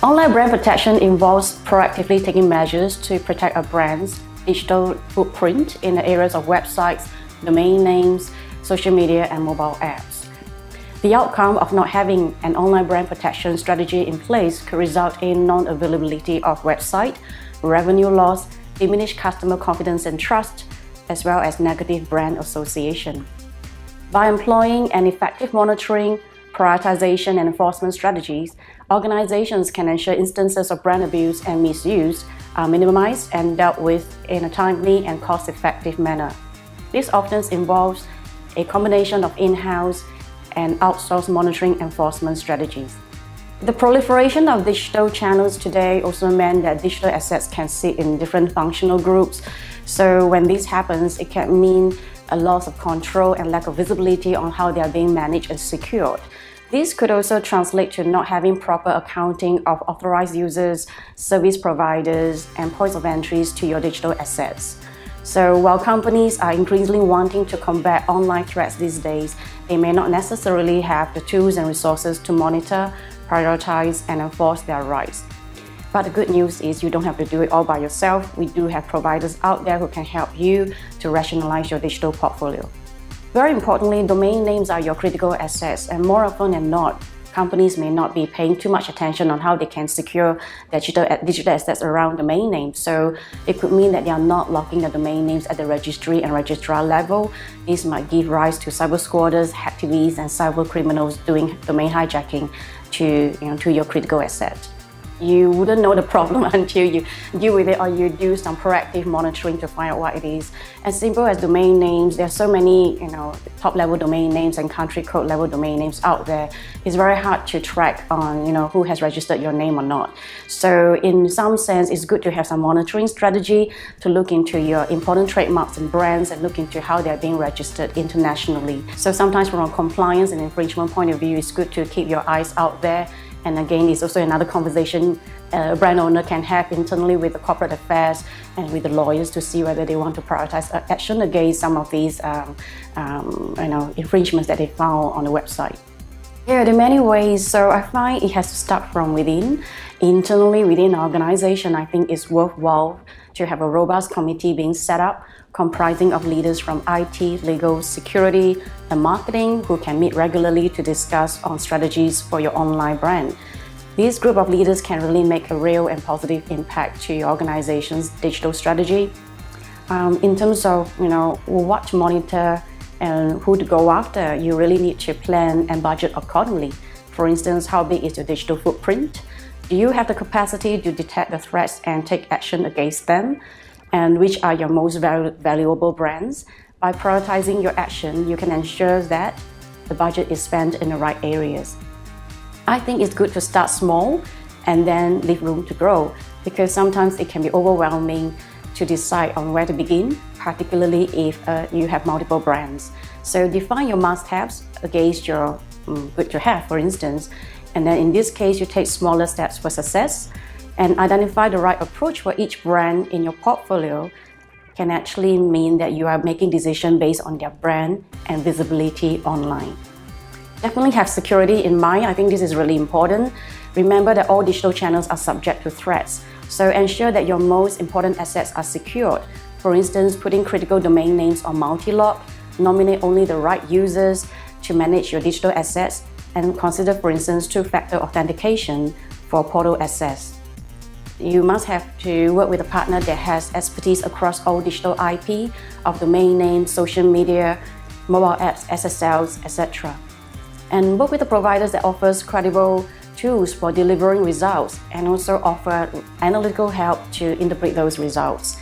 Online brand protection involves proactively taking measures to protect a brand's digital footprint in the areas of websites, domain names, social media, and mobile apps. The outcome of not having an online brand protection strategy in place could result in non-availability of website, revenue loss, diminished customer confidence and trust, as well as negative brand association. By employing an effective monitoring, prioritization, and enforcement strategies, organizations can ensure instances of brand abuse and misuse are minimized and dealt with in a timely and cost-effective manner. This often involves a combination of in-house and outsourced monitoring enforcement strategies. The proliferation of digital channels today also meant that digital assets can sit in different functional groups. So when this happens, it can mean a loss of control and lack of visibility on how they are being managed and secured. This could also translate to not having proper accounting of authorized users, service providers, and points of entries to your digital assets. So while companies are increasingly wanting to combat online threats these days, they may not necessarily have the tools and resources to monitor, prioritize, and enforce their rights. But the good news is you don't have to do it all by yourself. We do have providers out there who can help you to rationalize your digital portfolio. Very importantly, domain names are your critical assets, and more often than not, companies may not be paying too much attention on how they can secure their digital assets around domain names. So it could mean that they are not locking the domain names at the registry and registrar level. This might give rise to cyber squatters, hacktivists, and cyber criminals doing domain hijacking to your critical asset. You wouldn't know the problem until you deal with it or you do some proactive monitoring to find out what it is. As simple as domain names, there are so many top-level domain names and country code level domain names out there. It's very hard to track on who has registered your name or not. So in some sense, it's good to have some monitoring strategy to look into your important trademarks and brands and look into how they're being registered internationally. So sometimes from a compliance and infringement point of view, it's good to keep your eyes out there. And again, it's also another conversation a brand owner can have internally with the corporate affairs and with the lawyers to see whether they want to prioritize action against some of these infringements that they found on the website. Yeah, there are many ways. So I find it has to start from within. Internally within an organization, I think it's worthwhile to have a robust committee being set up comprising of leaders from IT, legal, security, and marketing who can meet regularly to discuss on strategies for your online brand. This group of leaders can really make a real and positive impact to your organization's digital strategy. In terms of what to monitor and who to go after, you really need to plan and budget accordingly. For instance, how big is your digital footprint? Do you have the capacity to detect the threats and take action against them? And which are your most valuable brands? By prioritizing your action, you can ensure that the budget is spent in the right areas. I think it's good to start small and then leave room to grow, because sometimes it can be overwhelming to decide on where to begin, particularly if you have multiple brands. So define your must-haves against your good to have, for instance, and then in this case, you take smaller steps for success and identify the right approach for each brand in your portfolio can actually mean that you are making decisions based on their brand and visibility online. Definitely have security in mind. I think this is really important. Remember that all digital channels are subject to threats. So ensure that your most important assets are secured. For instance, putting critical domain names on multi-log, nominate only the right users to manage your digital assets, and consider, for instance, two-factor authentication for portal access. You must have to work with a partner that has expertise across all digital IP of domain names, social media, mobile apps, SSLs, etc. And work with the providers that offers credible tools for delivering results and also offer analytical help to interpret those results.